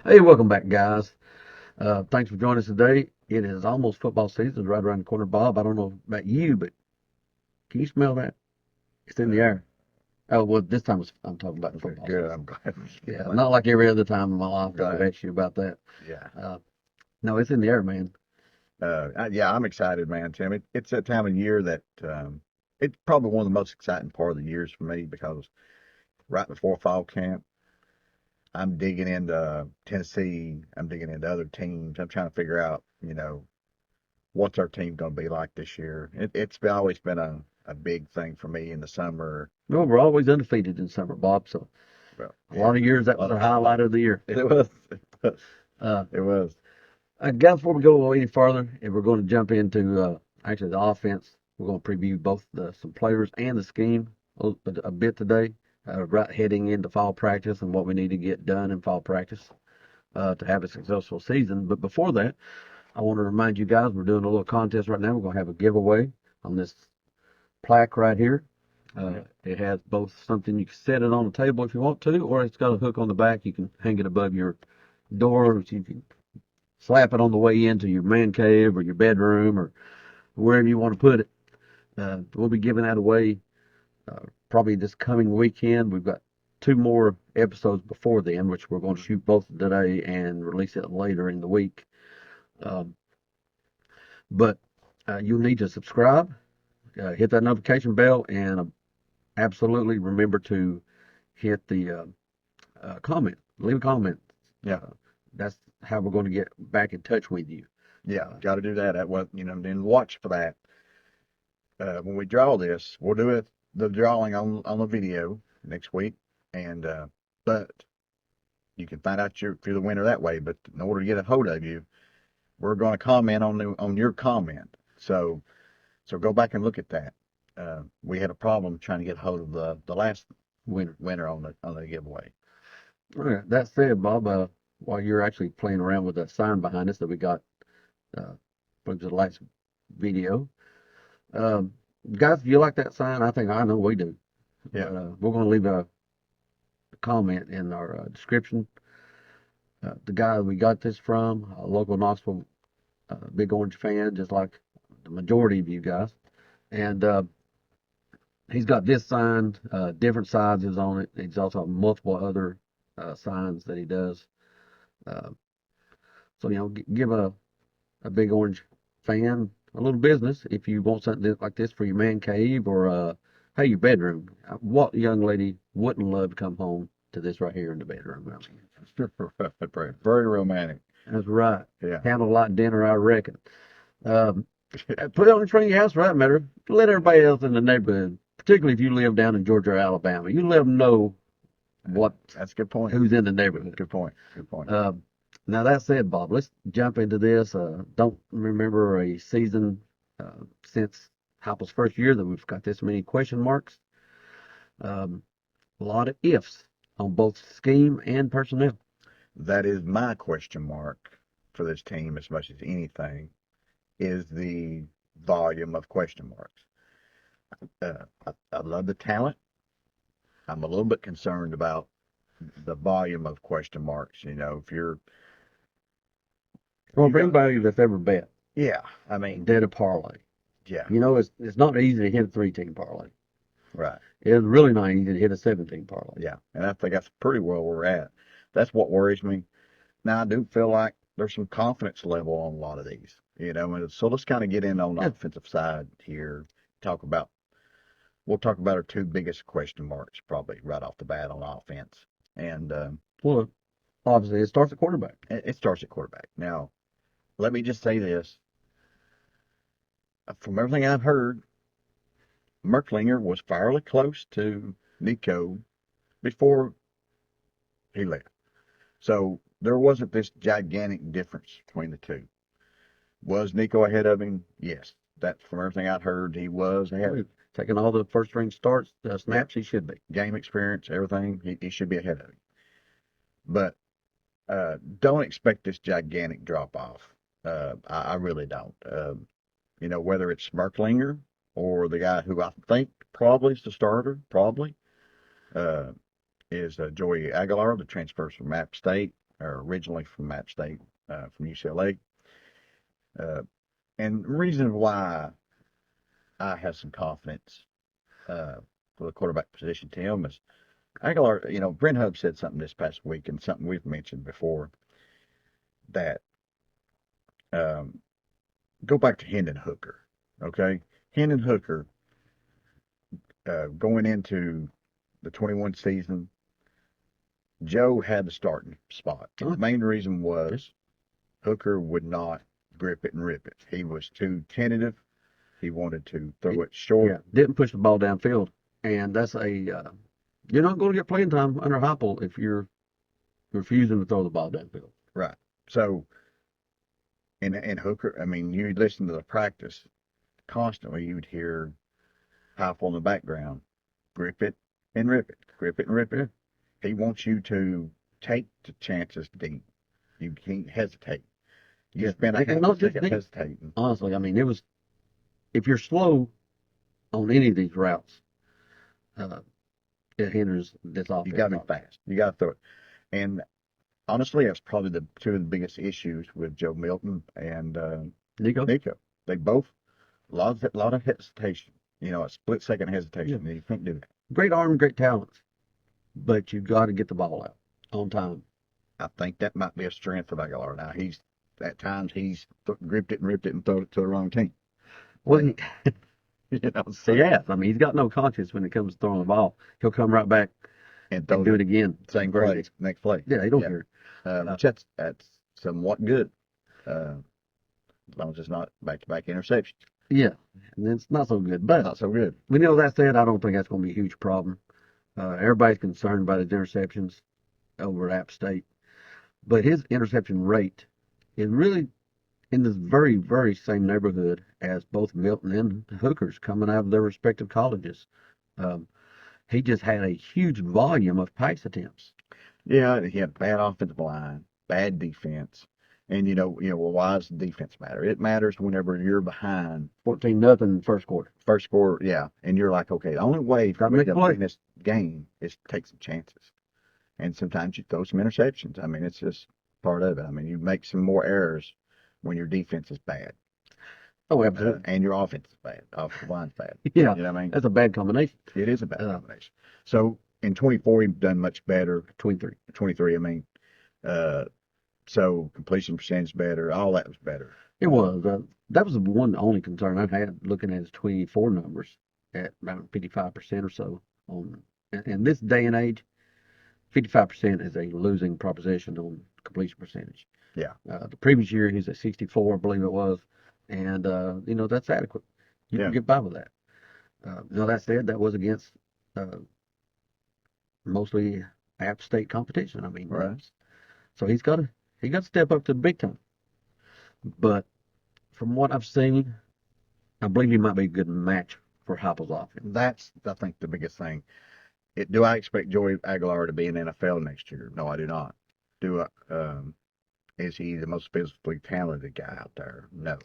Hey, welcome back, guys. Thanks for joining us today. It is almost football season, right around the corner. Bob, I don't know about you, but can you smell that? It's in the Uh, air. Oh, well, this time I'm talking about the okay, football good. season. I'm glad. Yeah, Glad. not like every other time in my life that I've Right. asked you about that. Yeah. Uh, no, it's in the air, man. Yeah, I'm excited, man, Tim. It's that time of year that it's probably one of the most exciting part of the years for me because right before fall camp, I'm digging into Tennessee. I'm digging into other teams. I'm trying to figure out, what's our team going to be like this year. Always been a big thing for me in the summer. Well, we're always undefeated in summer, Bob. So Well, a lot yeah, of years that a was lot our of highlight of the year. it was. Uh, It was. Guys, before we go any farther, and we're going to jump into actually the offense. We're going to preview both some players and the scheme a bit today, right heading into fall practice and what we need to get done in fall practice to have a successful season. But before that, I want to remind you guys we're doing a little contest right now. We're going to have a giveaway on this plaque right here. It has both something you can set it on the table if you want to, or it's got a hook on the back. You can hang it above your door. You can slap it on the way into your man cave or your bedroom or wherever you want to put it. We'll be giving that away probably this coming weekend. We've got two more episodes before then, which we're going to shoot both today and release it later in the week. Um, but you'll need to subscribe, hit that notification bell, and absolutely remember to hit the comment, leave a comment. Yeah. That's how we're going to get back in touch with you. Yeah, Uh, got to do that. Then watch for that. When we draw this, we'll do the drawing on the video next week, and but you can find out if you're the winner that way. But in order to get a hold of you, we're going to comment on your comment. So go back and look at that. We had a problem trying to get hold of the last winner. winner on the giveaway. All right. That said, Bob, while you're actually playing around with that sign behind us that we got from the last video, um, guys, if you like that sign, I know we do. Yeah, But we're going to leave a comment in our description. The guy we got this from, a local Knoxville Big Orange fan, just like the majority of you guys, and he's got this sign, different sizes on it. He's also got multiple other signs that he does. Uh, so give a Big Orange fan a little business if you want something like this for your man cave or hey, your bedroom. What young lady wouldn't love to come home to this right here in the bedroom? very romantic. That's right. Yeah, Candlelight dinner, I reckon. Um, Put it on the front of your house, right, matter. Let everybody else in the neighborhood, particularly if you live down in Georgia or Alabama, you let them know what that's a good point. who's in the neighborhood. Good point. Good point. Now that said, Bob, let's jump into this. Don't remember a season since Heupel's first year that we've got this many question marks. Um, a lot of ifs on both scheme and personnel. That is my question mark for this team as much as anything is the volume of question marks. I love the talent. I'm a little bit concerned about the volume of question marks. If Well, you for got, anybody that's ever bet, yeah, I mean, did a parlay, yeah, it's not easy to hit a 3-team parlay. right, It's really not easy to hit a 17 parlay. yeah, and I think that's pretty well where we're at. That's what worries me. Now I do feel like there's some confidence level on a lot of these, and so let's kind of get in on the Yeah. offensive side here. Talk about We'll talk about our two biggest question marks probably right off the bat on offense. And Well, obviously, it starts at quarterback. it starts at quarterback. Now, let me just say this. From everything I've heard, Merklinger was fairly close to Nico before he left. So there wasn't this gigantic difference between the two. Was Nico ahead of him? Yes. That's from everything I'd heard. He was ahead. Taking all the first string starts, Yeah. snaps, he should be. Game experience, everything. He should be ahead of him. But don't expect this gigantic drop off. I really don't. Whether it's Smirklinger or the guy who I think probably is the starter, probably, uh, is Joey Aguilar, the transfers from App State. are originally from App State, from UCLA. Uh, and the reason why I have some confidence for the quarterback position, Tim, is Aguilar. Brent Hubb said something this past week, and something we've mentioned before, that um, go back to Hendon Hooker. Okay, Hendon Hooker, going into the 21 season, Joe had the starting spot. And the main reason was Hooker would not grip it and rip it. He was too tentative. He wanted to throw it short. Yeah, didn't push the ball downfield, and that's you're not going to get playing time under Heupel if you're refusing to throw the ball downfield. Right. So, and Hooker, I mean, you'd listen to the practice constantly. You'd hear Heupel in the background, grip it and rip it, grip it and rip it. He wants you to take the chances deep. You can't hesitate. You spend a half a second hesitating. Honestly, I mean, if you're slow on any of these routes, it hinders this offense. You got to be fast. You got to throw it. And honestly, that's probably the two of the biggest issues with Joe Milton and Nico. They both a lot of hesitation. A split second hesitation. You can't do that. Great arm, great talents, but you got to get the ball out on time. I think that might be a strength of Aguilar. Now at times he's gripped it and ripped it and thrown it to the wrong team. Well, yes. I mean, he's got no conscience when it comes to throwing the ball. He'll come right back and do it again. Same play, next play. Yeah, he don't care. That's somewhat good, as long as it's not back-to-back interceptions. Yeah, and it's not so good. But not so good. That said, I don't think that's going to be a huge problem. Everybody's concerned about his interceptions over at App State, but his interception rate is really in this very, very same neighborhood as both Milton and Hooker's coming out of their respective colleges. He just had a huge volume of pass attempts. Yeah, he had bad offensive line, bad defense. And why does defense matter? It matters whenever you're behind 14-0 first quarter. First quarter, yeah. And you're like, okay, the only way for me to win this game is to take some chances. And sometimes you throw some interceptions. I mean, it's just part of it. I mean, you make some more errors when your defense is bad. Oh, absolutely. And your offense is bad. Offensive line's bad. Yeah. You know what I mean? That's a bad combination. It is a bad combination. So in 24, he's done much better. 23, I mean. So completion percentage better. All that was better. It was. That was the only concern I had looking at his 24 numbers at around 55% or so. In this day and age, 55% is a losing proposition on completion percentage. Yeah. The previous year, he was at 64, I believe it was. And, that's adequate. You can get by with that. That said, that was against mostly App State competition. I mean, right. So he got to step up to the big time. But from what I've seen, I believe he might be a good match for Heupel's offense. That's, I think, the biggest thing. Do I expect Joey Aguilar to be in NFL next year? No, I do not. Is he the most physically talented guy out there? No.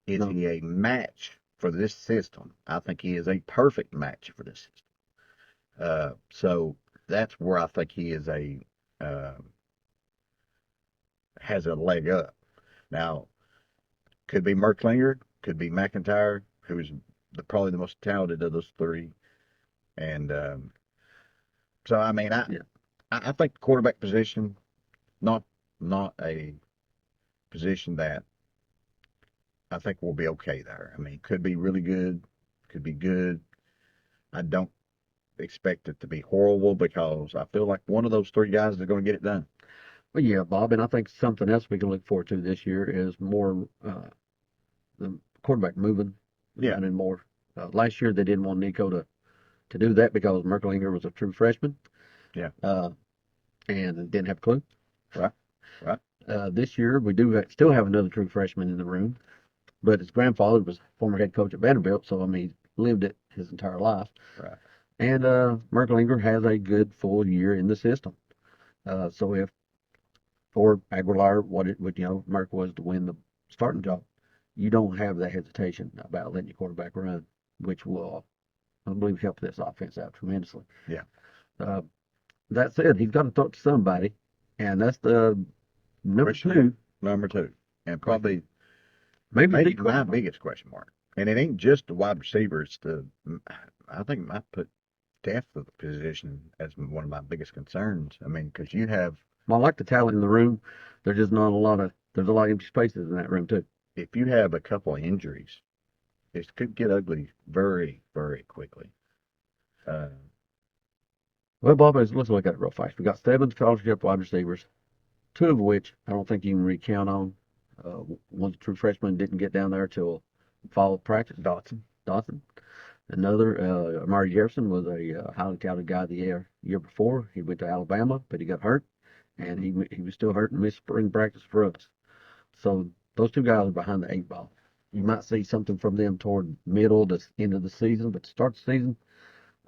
Is he a match for this system? I think he is a perfect match for this system. So that's where I think he is has a leg up. Now, could be Merklinger, could be McIntyre, who's probably the most talented of those three. And so, I mean, I think the quarterback position, not a position that I think will be okay there. I mean, could be really good, could be good. I don't expect it to be horrible because I feel like one of those three guys is going to get it done. Well, yeah, Bob, and I think something else we can look forward to this year is more the quarterback moving. Yeah. And more. Last year they didn't want Nico to do that because Merklinger was a true freshman. Yeah. And didn't have a clue. Right. This year we do still have another true freshman in the room, but his grandfather was former head coach at Vanderbilt, so I mean he's lived it his entire life. Right. And Merklinger has a good full year in the system. So if for Aguilar, Merk was to win the starting job, you don't have that hesitation about letting your quarterback run, which will, I believe, help this offense out tremendously. Yeah. That said, he's got to talk to somebody, and that's the number Question two, number two, and probably maybe the maybe my question mark. biggest question mark. And it ain't just the wide receiver. It's the I think I put depth of the position as one of my biggest concerns. I mean, because you have Well, I like the talent in the room. There's just not a lot of there's a lot of empty spaces in that room too. if you have a couple of injuries, it could get ugly very, very quickly. Uh, Well, Bob, let's look at it real fast. We got seven scholarship wide receivers, two of which I don't think you can really count on. One's a true freshman, didn't get down there till fall practice. Dawson. Another, Amari Jefferson was a highly touted guy the year before. He went to Alabama, but he got hurt, and he was still hurt and missed spring practice for us. So those two guys are behind the eight ball. You might see something from them toward middle to end of the season, but to start the season,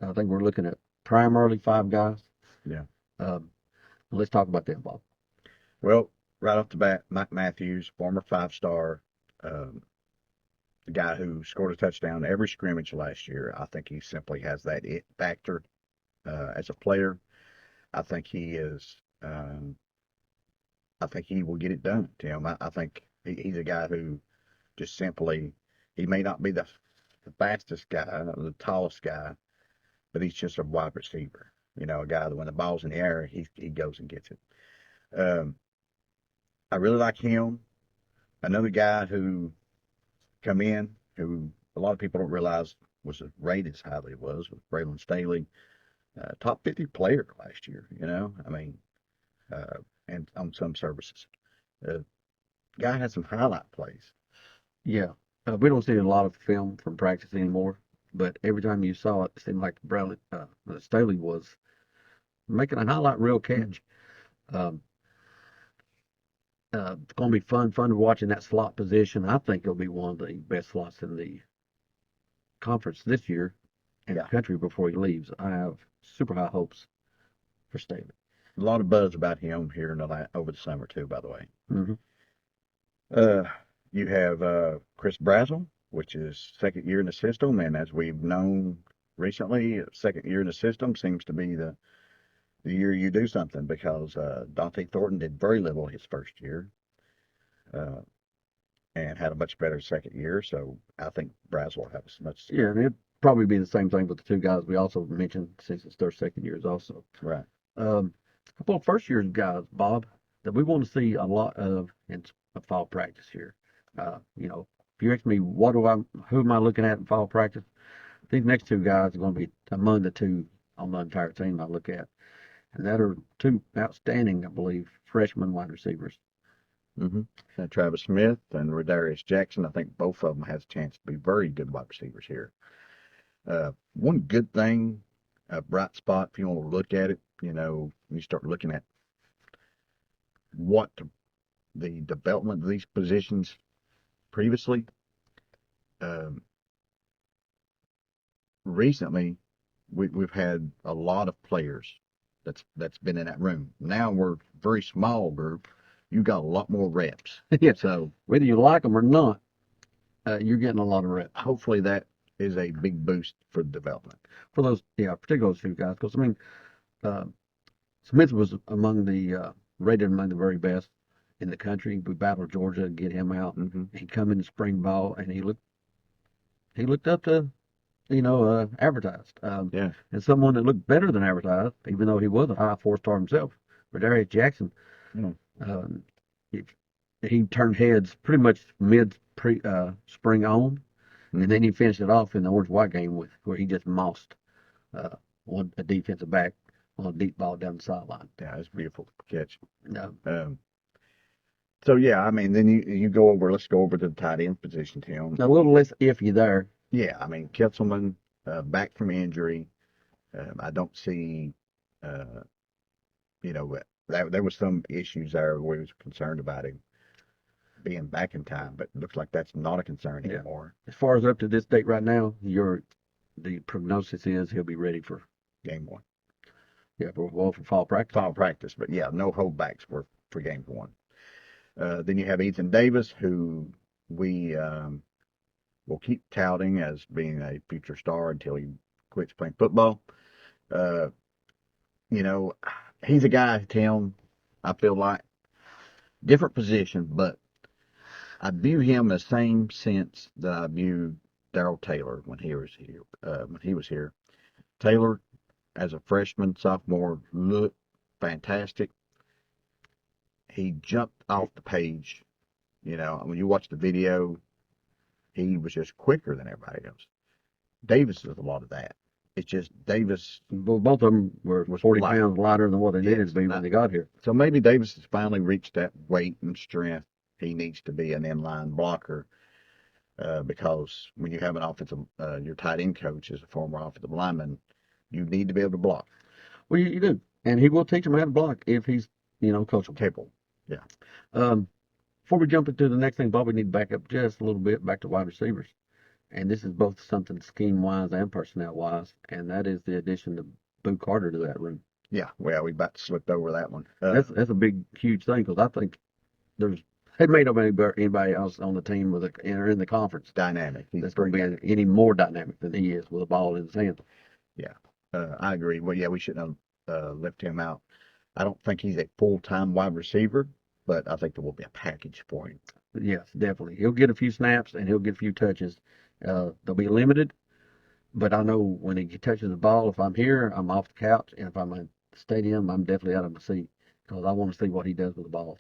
I think we're looking at primarily five guys. yeah. Um, let's talk about them, Bob. Well, right off the bat, Mike Matthews, former five-star, um, the guy who scored a touchdown every scrimmage last year. I think he simply has that it factor as a player. I think he is. I think he will get it done, Tim. I think he's a guy who just simply he may not be the fastest guy, the tallest guy, but he's just a wide receiver. You know, a guy that when the ball's in the air, he goes and gets it. Um, I really like him. Another guy who come in who a lot of people don't realize was rated as highly as was Braylon Staley, top 50 player last year. You know, I mean, uh, and on some services, uh, guy had some highlight plays. Yeah, we don't see a lot of film from practice anymore, but every time you saw it, it seemed like Staley was making a highlight reel catch. Um, it's going to be fun to watch in that slot position. I think he'll be one of the best slots in the conference this year in the Yeah, country before he leaves. I have super high hopes for Staley. a lot of buzz about him here in over the summer too. By the way, Hmm. uh, you have Chris Brazel, which is second year in the system, and as we've known recently, second year in the system seems to be the year you do something because Dante Thornton did very little his first year uh, and had a much better second year. So I think Brazel will have as much. Yeah, and it'd probably be the same thing with the two guys we also mentioned since it's their second years also. Right. A couple of first year guys, Bob, that we want to see a lot of in fall practice here. If you ask me who am I looking at in fall practice, these next two guys are going to be among the two on the entire team I look at, and that are two outstanding, I believe, freshman wide receivers. Mm-hmm. Travis Smith and Rodarius Jackson. I think both of them has a chance to be very good wide receivers here. One good thing, a bright spot, if you want to look at it, you know, you start looking at what the development of these positions previously. Um, Recently, we've had a lot of players that's been in that room. Now we're a very small group. You got a lot more reps. Yeah, So whether you like them or not, you're getting a lot of reps hopefully that is a big boost for development. for those, yeah, particularly those two guys. Because I mean, uh, Smith was rated among the very best in the country. We battled Georgia to get him out. Hmm. He come in the spring ball and he looked up to advertised. Yeah. And someone that looked better than advertised, even though he was a high four-star himself, Rodarius Jackson. You Um, he, he turned heads pretty much mid spring on, know. and then he finished it off in the orange white game where he just mossed uh, a defensive back on a deep ball down the sideline. Yeah, it's a beautiful catch. No, Um, so yeah, I mean, then you go over. Let's go over to the tight end position, Tim. a little less iffy there. Yeah, I mean, Kitzelman back from injury. I don't see, uh, there was some issues there where we was concerned about him being back in time, but it looks like that's not a concern Yeah. anymore. As far as up to this date right now, the prognosis is he'll be ready for Game one, for fall practice. fall practice, but yeah, no holdbacks for game one. Then you have Ethan Davis, who we will keep touting as being a future star until he quits playing football. Uh, you know, he's a guy, Tim. I feel like different position, but I view him the same sense that I viewed Daryl Taylor when he was here. Taylor, as a freshman, sophomore, looked fantastic. He jumped off the page. You know, when you watch the video, he was just quicker than everybody else. Davis does a lot of that. It's just Davis Well, both of them were was 40 light. pounds lighter than what they needed Yes, to be when they got here. so maybe Davis has finally reached that weight and strength he needs to be an inline blocker. Because when you have an offensive, your tight end coach is a former offensive lineman, you need to be able to block. Well, you do. And he will teach them how to block if he's, coachable. Capable. Yeah. Before we jump into the next thing, Bob, we need to back up just a little bit back to wide receivers. And this is both something scheme-wise and personnel-wise, and that is the addition of Boo Carter to that room. Yeah, well, we about slipped over that one. That's a big, huge thing because I think it may not be anybody else on the team or in the conference dynamic. that's going to be any more dynamic than he is with a ball in his hand. Yeah, I agree. Well, yeah, we shouldn't have left him out. I don't think he's a full-time wide receiver, but I think there will be a package for him. Yes, definitely. He'll get a few snaps and he'll get a few touches. They'll be limited, but I know when he touches the ball, if I'm here, I'm off the couch, and if I'm at the stadium, I'm definitely out of my seat because I want to see what he does with the ball.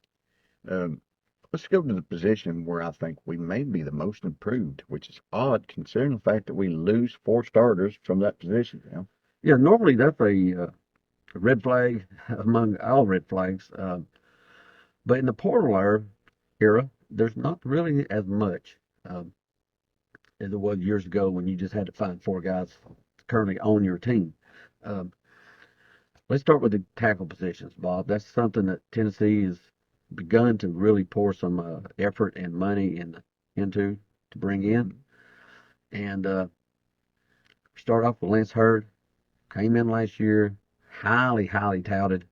Let's go to the position where I think we may be the most improved, which is odd considering the fact that we lose 4 starters from that position. You know? Yeah, normally that's a red flag among all red flags. But in the portal era, there's not really as much as there was years ago when you just had to find 4 guys currently on your team. Um, let's start with the tackle positions, Bob. That's something that Tennessee has begun to really pour some effort and money into to bring in. And start off with Lance Hurd. Came in last year, highly, highly touted,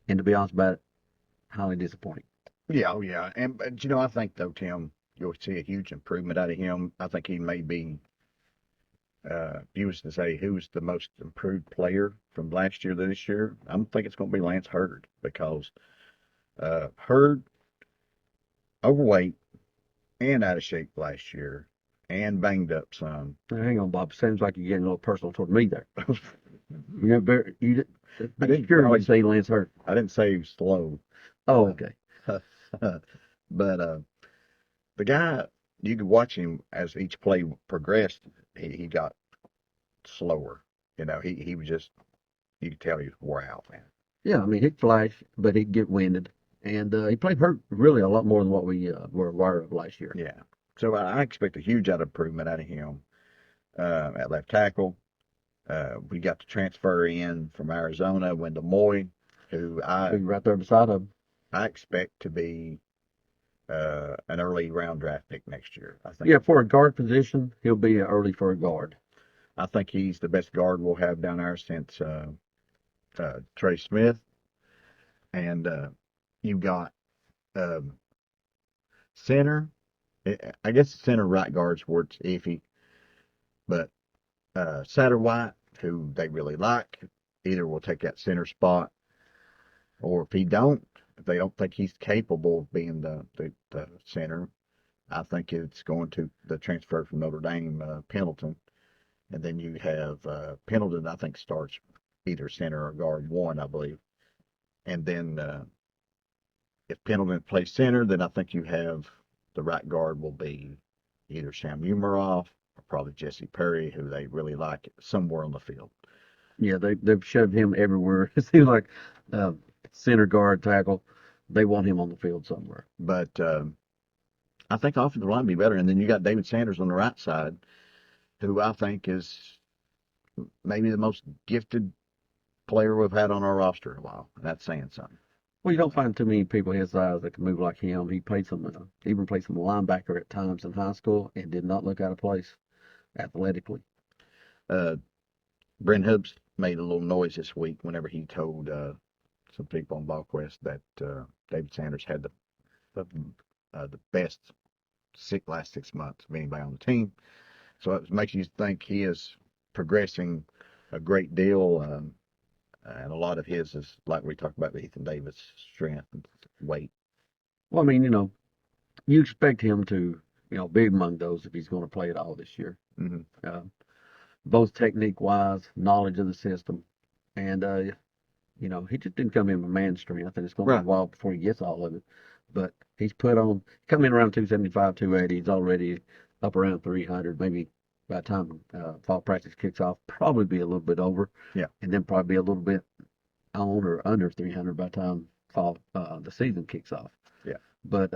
and to be honest about it, highly disappointing. Yeah, oh yeah. And but, I think though, Tim, you'll see a huge improvement out of him. I think he may be. If you was to say who's the most improved player from last year to this year, I think it's going to be Lance Hurd because Hurd overweight and out of shape last year and banged up some. Now, hang on, Bob. Seems like you're getting a little personal toward me there. You I didn't sure probably- you say Lance Hurd. I didn't say he was slow, Oh, okay. but the guy, you could watch him as each play progressed. He got slower. He was just, you could tell he was wore out, man. Yeah, I mean, he'd flash, but he'd get winded. And he played hurt really a lot more than what we were aware of last year. Yeah. So I expect a huge improvement out of him at left tackle. We got to transfer in from Arizona, Wendell Moy, who Right there beside him. I expect to be an early round draft pick next year. I think. Yeah, for a guard position, he'll be early for a guard. I think he's the best guard we'll have down there since Trey Smith. And you've got center. I guess center right guard's where it's iffy. But Satterwhite, who they really like, either will take that center spot, or if they don't think he's capable of being the center, I think it's going to the transfer from Notre Dame, Pendleton. And then you have Pendleton, I think, starts either center or guard 1, I believe. And then if Pendleton plays center, then I think you have the right guard will be either Sam Umaroff or probably Jesse Perry, who they really like somewhere on the field. Yeah, they've shoved him everywhere. It seems like center, guard, tackle. They want him on the field somewhere. But I think offensive line will be better. And then you got David Sanders on the right side, who I think is maybe the most gifted player we've had on our roster in a while. And that's saying something. Well, you don't find too many people his size that can move like him. He played even played some linebacker at times in high school and did not look out of place athletically. Brent Hubbs made a little noise this week whenever he told some people on BallQuest that David Sanders had the best last 6 months of anybody on the team. So it makes you think he is progressing a great deal. And a lot of his is like we talked about with Ethan Davis, strength and weight. Well, I mean, you expect him to, be among those if he's going to play at all this year. Hmm. Uh, both technique wise, knowledge of the system, and he just didn't come in with man strength, and it's going to be a Right. while before he gets all of it. But he's come in around 275, 280. He's already up around 300. Maybe by the time fall practice kicks off, probably be a little bit over, Yeah. and then probably be a little bit on or under 300 by the time the season kicks off. Yeah. But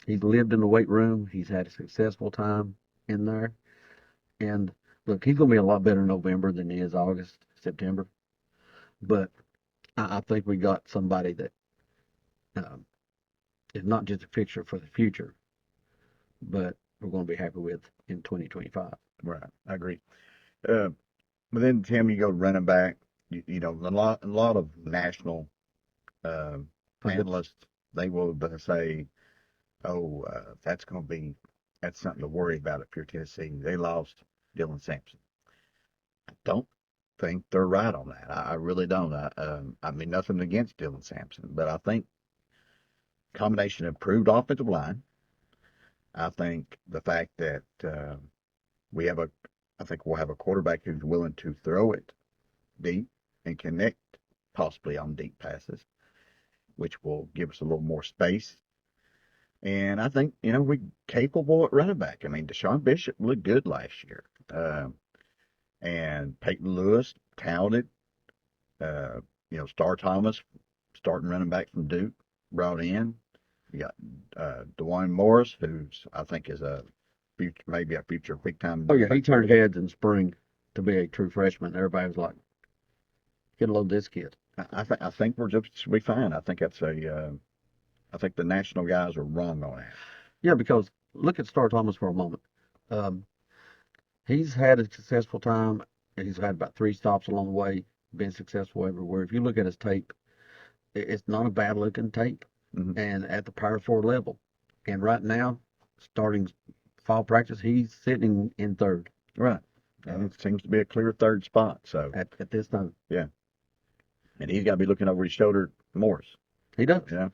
he's lived in the weight room. He's had a successful time in there, and look, he's going to be a lot better in November than he is August, September. But I think we got somebody that um, is not just a fixture for the future, but we're going to be happy with in 2025. Right. I agree. Uh, but then Tim, you go running back. A lot of national uh, analysts, they will say, "Oh, that's something to worry about if you're Tennessee. They lost Dylan Sampson." I don't think they're right on that. I really don't. I mean, nothing against Dylan Sampson, but I think combination of improved offensive line. I think the fact that we have a, I think we'll have a quarterback who's willing to throw it deep and connect possibly on deep passes, which will give us a little more space. And I think, we're capable at running back. I mean, Deshaun Bishop looked good last year. And Peyton Lewis, talented. Star Thomas, starting running back from Duke, brought in. You got DeWine Morris, who's I think is maybe a future big time. Oh yeah, he turned heads in spring to be a true freshman. Everybody was like, "Get a load of this kid." I think we're just be fine. I think I think the national guys are wrong on that. Yeah, because look at Star Thomas for a moment. Um, he's had a successful time. He's had about 3 stops along the way, been successful everywhere. If you look at his tape, it's not a bad looking tape, Hmm. and at the Power 4 level. And right now, starting fall practice, he's sitting in third. Right. And it seems to be a clear third spot. So at this time. yeah, and he's got to be looking over his shoulder, Morris. He does. Yeah.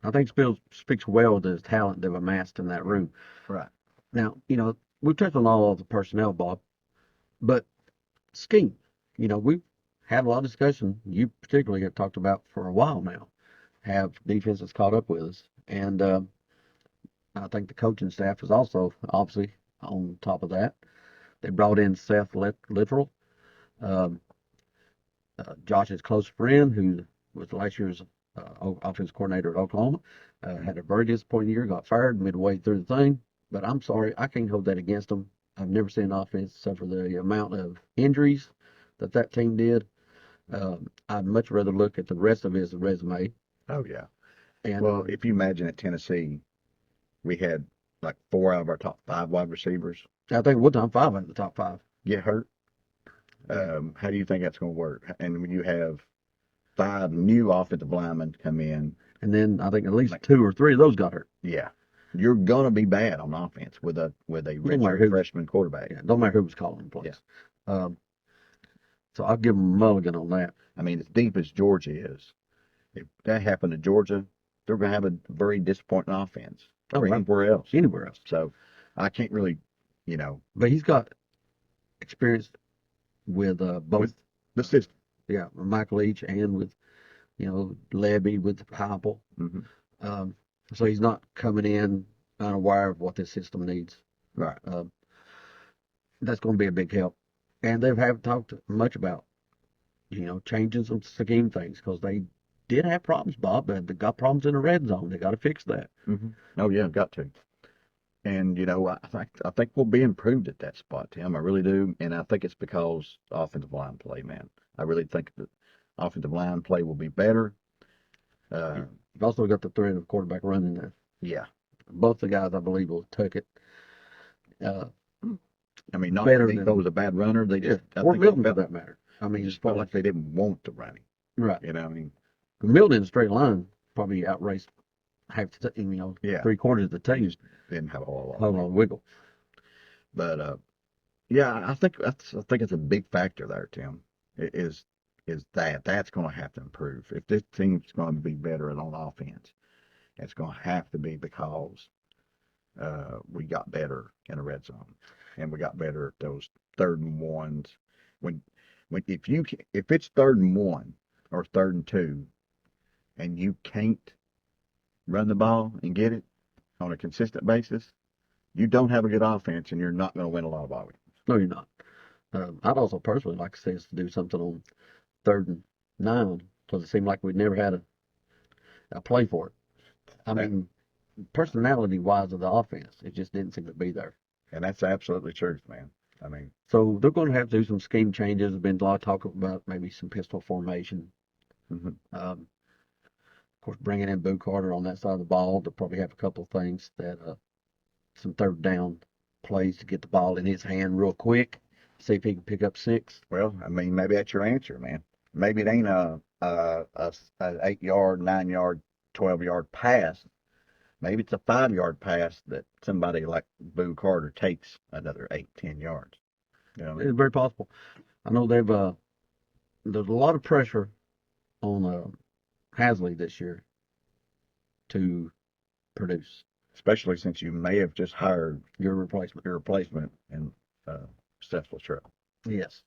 I think speaks well to his talent they've amassed in that room. Right. Now, we've touched on all of the personnel, Bob, but scheme. We've had a lot of discussion. You particularly have talked about for a while now. Have defenses caught up with us, and I think the coaching staff is also obviously on top of that. They brought in Seth Littrell, um, Josh's close friend, who was last year's offensive coordinator at Oklahoma. Had a very disappointing year, got fired midway through the thing. But I'm sorry, I can't hold that against them. I've never seen an offense suffer the amount of injuries that team did. I'd much rather look at the rest of his resume. Oh yeah. And Well, if you imagine at Tennessee, we had like 4 out of our top 5 wide receivers I think one time 5 out of the top 5. get hurt. How do you think that's going to work? And when you have 5 new offensive linemen come in, And then I think at least 2 or 3 of those got hurt. yeah, you're going to be bad on offense with a matter redshirt who. freshman quarterback. Yeah, don't matter who was calling the plays. Um, so I'll give them a mulligan on that. I mean, as deep as Georgia is, if that happened to Georgia, they're going to have a very disappointing offense Oh, or right. anywhere else. Anywhere else. So I can't really, But he's got experience with both. with the system. Yeah, Michael Leach and with, Levy with Heupel. Hmm. So he's not coming in unaware of what this system needs. Right. That's going to be a big help. And they haven't talked much about, changing some scheme things because they did have problems, Bob. They got problems in the red zone. They got to fix that. Hmm. Oh yeah, got to. And I think we'll be improved at that spot, Tim. I really do, and I think it's because offensive line play, man. I really think that offensive line play will be better. You've also got the threat of quarterback running there. Yeah. Both the guys, I believe, will take it. I mean, not Better that than- Debo was a bad runner. They just, I Or think Milton, they for felt, that matter. I mean, they just felt like they didn't want to run him. right. I mean, Milton in a straight line probably outraced half the team, yeah, 3/4 of the they team. just didn't have a whole lot. Hold on, wiggle. But yeah, I think it's a big factor there, Tim. It is is that's going to have to improve. If this team's going to be better on offense, it's going to have to be because we got better in the red zone, and we got better at those 3rd and 1s. When if it's 3rd and 1 or 3rd and 2, and you can't run the ball and get it on a consistent basis, you don't have a good offense, and you're not going to win a lot of ball games. No, you're not. I'd also personally like to see us to do something on 3rd and 9 because it seemed like we never had a play for it. I mean, personality-wise of the offense, it just didn't seem to be there. And that's absolutely truth, man. I mean, so they're going to have to do some scheme changes. There's been a lot of talk about maybe some pistol formation. mm-hmm. Of course, bringing in Boo Carter on that side of the ball, they'll probably have a couple of things that some 3rd down plays to get the ball in his hand real quick. See if he can pick up 6. Well, I mean, maybe that's your answer, man. Maybe it ain't a 8-yard, 9-yard, 12-yard pass. Maybe it's a 5-yard pass that somebody like Boo Carter takes another 8, 10 yards. You know what I mean? It's very possible. I know there's a lot of pressure on Hasley this year to produce. Especially since you may have just hired your replacement in Seth Luttrell. Yes.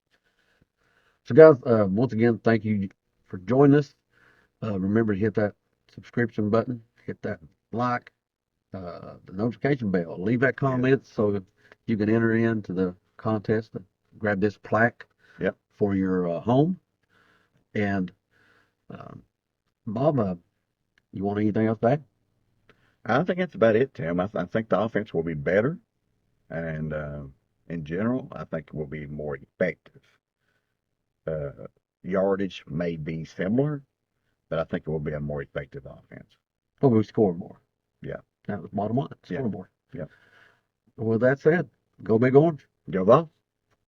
So guys, once again, thank you for joining us. Remember to hit that subscription button, hit that like, the notification bell, leave that comment so you can enter into the contest and grab this plaque for your home. And Bob, you want anything else to add? I think that's about it, Tim. I think the offense will be better, and in general, I think it will be more effective. Yardage may be similar, but I think it will be a more effective offense. Well, we score more. Yeah. That was bottom line. Score more. Yeah. With that said, go Big Orange. Go Vols.